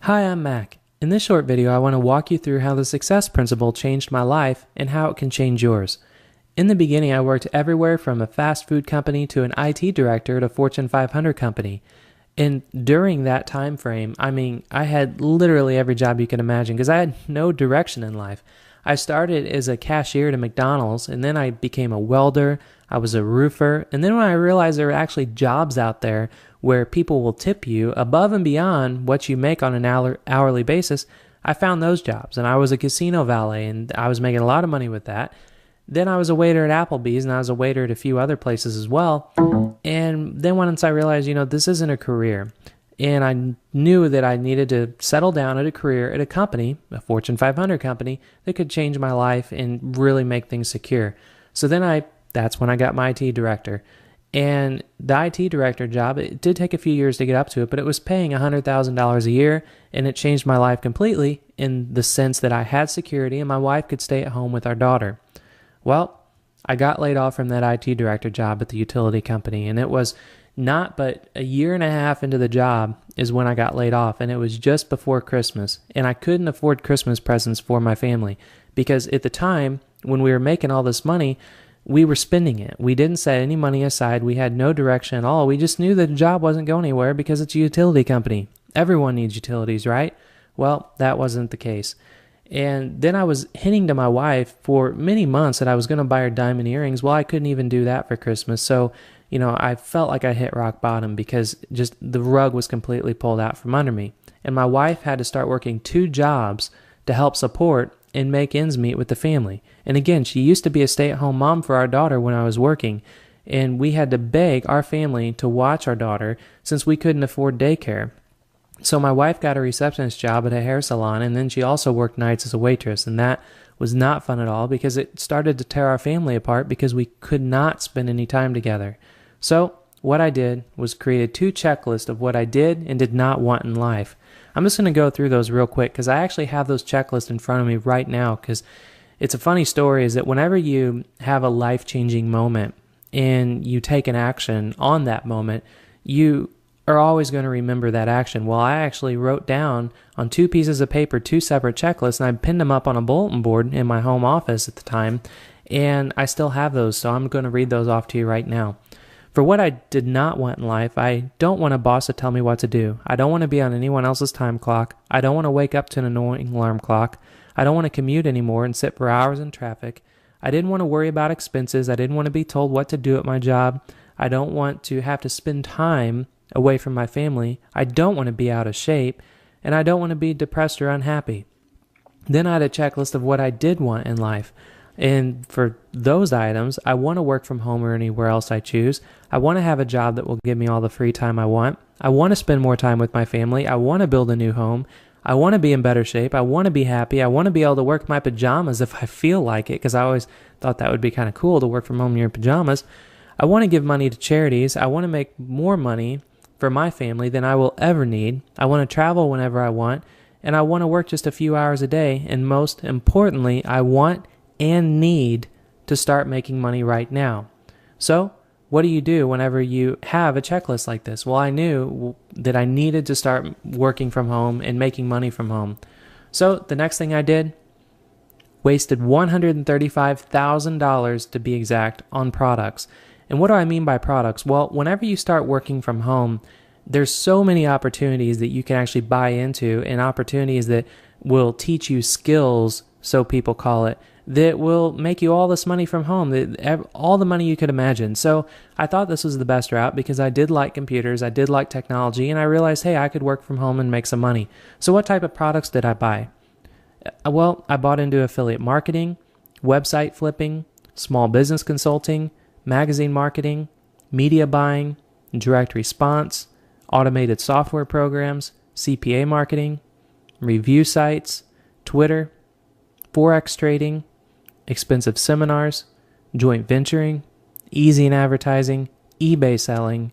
Hi, I'm Mac. In this short video, I want to walk you through how the success principle changed my life and how it can change yours. In the beginning, I worked everywhere from a fast food company to an IT director at a Fortune 500 company. And during that time frame, I had literally every job you could imagine because I had no direction in life. I started as a cashier at McDonald's, and then I became a welder. I was a roofer. And then when I realized there were actually jobs out there where people will tip you above and beyond what you make on an hourly basis, I found those jobs. And I was a casino valet, and I was making a lot of money with that. Then I was a waiter at Applebee's, and I was a waiter at a few other places as well. And then once I realized, this isn't a career, and I knew that I needed to settle down at a career at a company, a Fortune 500 company, that could change my life and really make things secure. So that's when I got my IT director. And the IT director job, it did take a few years to get up to it, but it was paying $100,000 a year, and it changed my life completely in the sense that I had security and my wife could stay at home with our daughter. Well, I got laid off from that IT director job at the utility company, and it was not but a year and a half into the job is when I got laid off, and it was just before Christmas, and I couldn't afford Christmas presents for my family because at the time when we were making all this money, we were spending it. We didn't set any money aside. We had no direction at all. We just knew that the job wasn't going anywhere because it's a utility company. Everyone needs utilities, right? Well, that wasn't the case. And then I was hinting to my wife for many months that I was going to buy her diamond earrings. Well, I couldn't even do that for Christmas. So, I felt like I hit rock bottom because just the rug was completely pulled out from under me. And my wife had to start working 2 jobs to help support and make ends meet with the family. And again, she used to be a stay-at-home mom for our daughter when I was working. And we had to beg our family to watch our daughter since we couldn't afford daycare. So my wife got a receptionist job at a hair salon, and then she also worked nights as a waitress, and that was not fun at all because it started to tear our family apart because we could not spend any time together. So what I did was create 2 checklists of what I did and did not want in life. I'm just going to go through those real quick because I actually have those checklists in front of me right now because it's a funny story is that whenever you have a life-changing moment and you take an action on that moment, you are always going to remember that action. Well, I actually wrote down on 2 pieces of paper 2 separate checklists, and I pinned them up on a bulletin board in my home office at the time, and I still have those, so I'm going to read those off to you right now. For what I did not want in life, I don't want a boss to tell me what to do. I don't want to be on anyone else's time clock. I don't want to wake up to an annoying alarm clock. I don't want to commute anymore and sit for hours in traffic. I didn't want to worry about expenses. I didn't want to be told what to do at my job. I don't want to have to spend time away from my family. I don't want to be out of shape, and I don't want to be depressed or unhappy. Then I had a checklist of what I did want in life. And for those items, I want to work from home or anywhere else I choose. I want to have a job that will give me all the free time I want. I want to spend more time with my family. I want to build a new home. I want to be in better shape. I want to be happy. I want to be able to work my pajamas if I feel like it, because I always thought that would be kind of cool to work from home in your pajamas. I want to give money to charities. I want to make more money for my family than I will ever need. I want to travel whenever I want, and I want to work just a few hours a day. And most importantly, I want and need to start making money right now. So, what do you do whenever you have a checklist like this? Well, I knew that I needed to start working from home and making money from home. So, the next thing I did, wasted $135,000 to be exact on products. And what do I mean by products? Well, whenever you start working from home, there's so many opportunities that you can actually buy into, and opportunities that will teach you skills, so people call it, that will make you all this money from home, all the money you could imagine. So I thought this was the best route because I did like computers, I did like technology, and I realized, hey, I could work from home and make some money. So what type of products did I buy? Well, I bought into affiliate marketing, website flipping, small business consulting, magazine marketing, media buying, direct response, automated software programs, CPA marketing, review sites, Twitter, Forex trading, expensive seminars, joint venturing, easy in advertising, eBay selling,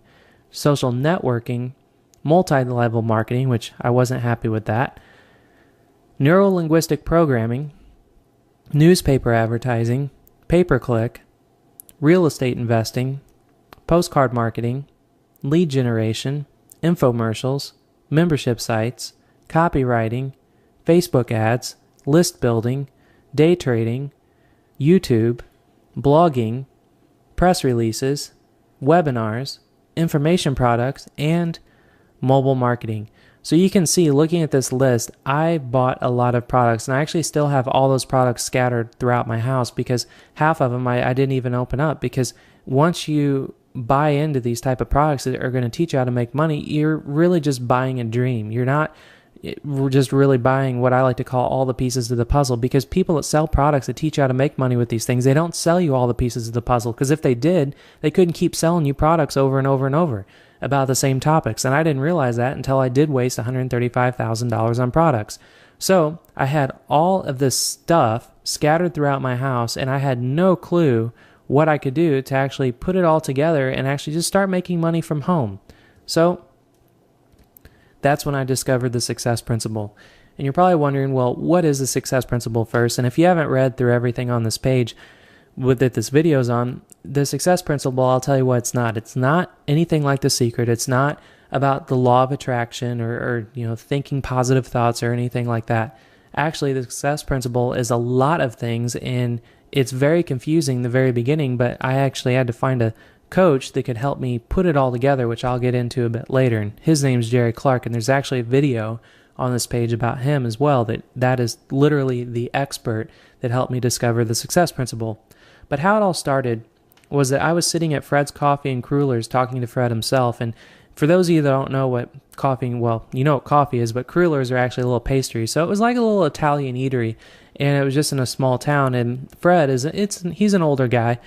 social networking, multi-level marketing, which I wasn't happy with that, neuro-linguistic programming, newspaper advertising, pay-per-click, real estate investing, postcard marketing, lead generation, infomercials, membership sites, copywriting, Facebook ads, list building, day trading, YouTube, blogging, press releases, webinars, information products, and mobile marketing. So you can see, looking at this list, I bought a lot of products, and I actually still have all those products scattered throughout my house because half of them I didn't even open up, because once you buy into these type of products that are going to teach you how to make money, you're really just buying a dream. You're not just really buying what I like to call all the pieces of the puzzle, because people that sell products that teach you how to make money with these things, they don't sell you all the pieces of the puzzle, because if they did, they couldn't keep selling you products over and over and over about the same topics. And I didn't realize that until I did waste $135,000 on products. So I had all of this stuff scattered throughout my house, and I had no clue what I could do to actually put it all together and actually just start making money from home. So that's when I discovered the success principle. And you're probably wondering, well, what is the success principle first? And if you haven't read through everything on this page that this video is on, the success principle, I'll tell you what it's not. It's not anything like The Secret. It's not about the law of attraction or thinking positive thoughts or anything like that. Actually, the success principle is a lot of things, and it's very confusing in the very beginning, but I actually had to find a coach that could help me put it all together, which I'll get into a bit later. And his name's Jerry Clark, and there's actually a video on this page about him as well. That is literally the expert that helped me discover the success principle. But how it all started was that I was sitting at Fred's Coffee and Crullers talking to Fred himself. And for those of you that don't know what coffee, well, you know what coffee is, but Crullers are actually a little pastry. So it was like a little Italian eatery, and it was just in a small town. And Fred he's an older guy,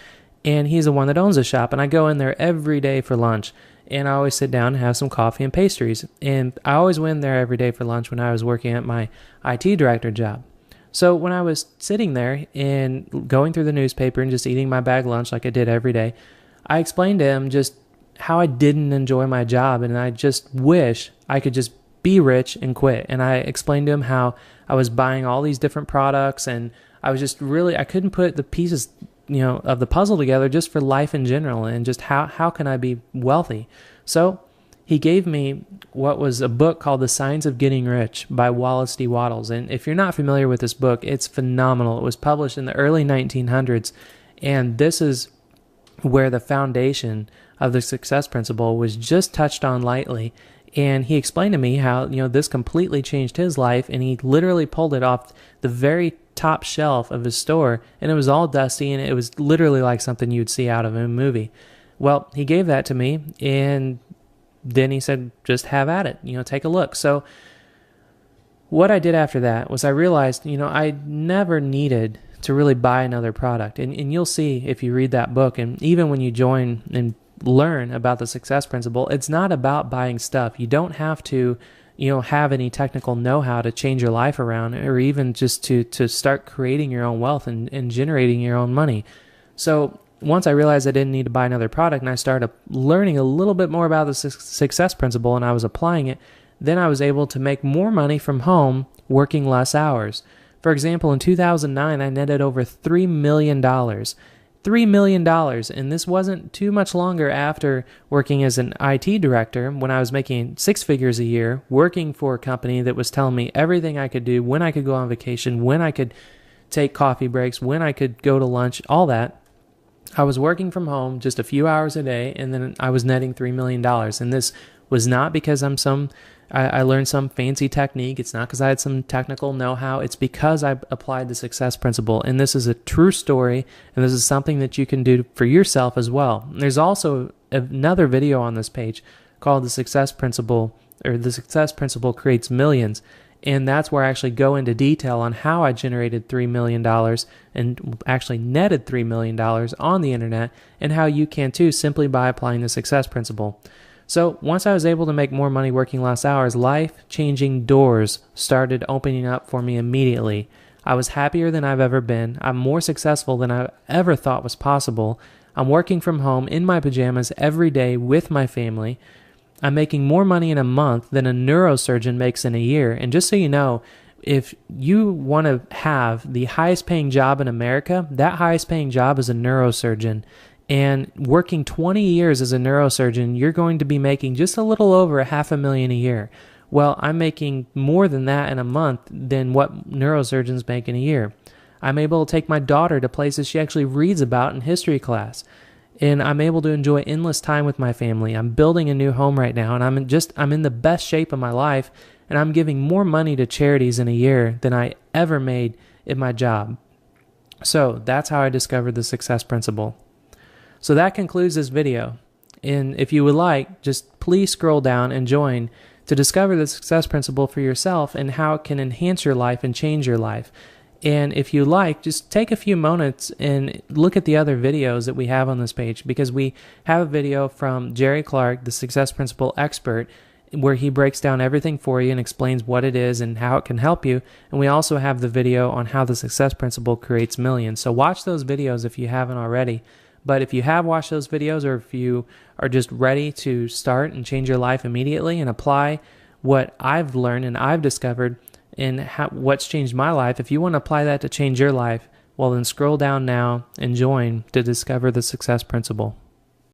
and he's the one that owns the shop. And I go in there every day for lunch, and I always sit down and have some coffee and pastries. And I always went there every day for lunch when I was working at my IT director job. So when I was sitting there and going through the newspaper and just eating my bag lunch like I did every day, I explained to him just how I didn't enjoy my job, and I just wish I could just be rich and quit. And I explained to him how I was buying all these different products, and I was just I couldn't put the pieces of the puzzle together just for life in general, and just how can I be wealthy. So he gave me what was a book called The Science of Getting Rich by Wallace D. Wattles. And if you're not familiar with this book, it's phenomenal. It was published in the early 1900s, and this is where the foundation of the success principle was just touched on lightly. And he explained to me how, this completely changed his life, and he literally pulled it off the very top shelf of his store, and it was all dusty, and it was literally like something you'd see out of a movie. Well, he gave that to me, and then he said, just have at it, take a look. So what I did after that was I realized, I never needed to really buy another product. And you'll see if you read that book, and even when you join and learn about the success principle, it's not about buying stuff. You don't have to, have any technical know-how to change your life around, or even just to start creating your own wealth and generating your own money. So once I realized I didn't need to buy another product, and I started learning a little bit more about the success principle, and I was applying it, then I was able to make more money from home working less hours. For example, in 2009, I netted over $3 million. $3 million, and this wasn't too much longer after working as an IT director, when I was making six figures a year, working for a company that was telling me everything I could do, when I could go on vacation, when I could take coffee breaks, when I could go to lunch, all that. I was working from home just a few hours a day, and then I was netting $3 million. And this was not because I learned some fancy technique. It's not because I had some technical know-how. It's because I applied the success principle. And this is a true story, and this is something that you can do for yourself as well. There's also another video on this page called The Success Principle, or The Success Principle Creates Millions. And that's where I actually go into detail on how I generated $3 million and actually netted $3 million on the internet, and how you can too, simply by applying the success principle. So once I was able to make more money working less hours, life-changing doors started opening up for me immediately. I was happier than I've ever been. I'm more successful than I ever thought was possible. I'm working from home in my pajamas every day with my family. I'm making more money in a month than a neurosurgeon makes in a year. And just so you know, if you want to have the highest paying job in America, that highest paying job is a neurosurgeon. And working 20 years as a neurosurgeon, you're going to be making just a little over $500,000 a year. Well, I'm making more than that in a month than what neurosurgeons make in a year. I'm able to take my daughter to places she actually reads about in history class. And I'm able to enjoy endless time with my family. I'm building a new home right now, and I'm in the best shape of my life, and I'm giving more money to charities in a year than I ever made in my job. So that's how I discovered the success principle. So that concludes this video. And if you would like, just please scroll down and join to discover the success principle for yourself and how it can enhance your life and change your life. And if you like, just take a few moments and look at the other videos that we have on this page, because we have a video from Jerry Clark, the success principle expert, where he breaks down everything for you and explains what it is and how it can help you. And we also have the video on how the success principle creates millions. So watch those videos if you haven't already. But if you have watched those videos, or if you are just ready to start and change your life immediately and apply what I've learned and I've discovered and what's changed my life, if you want to apply that to change your life, well then scroll down now and join to discover the success principle.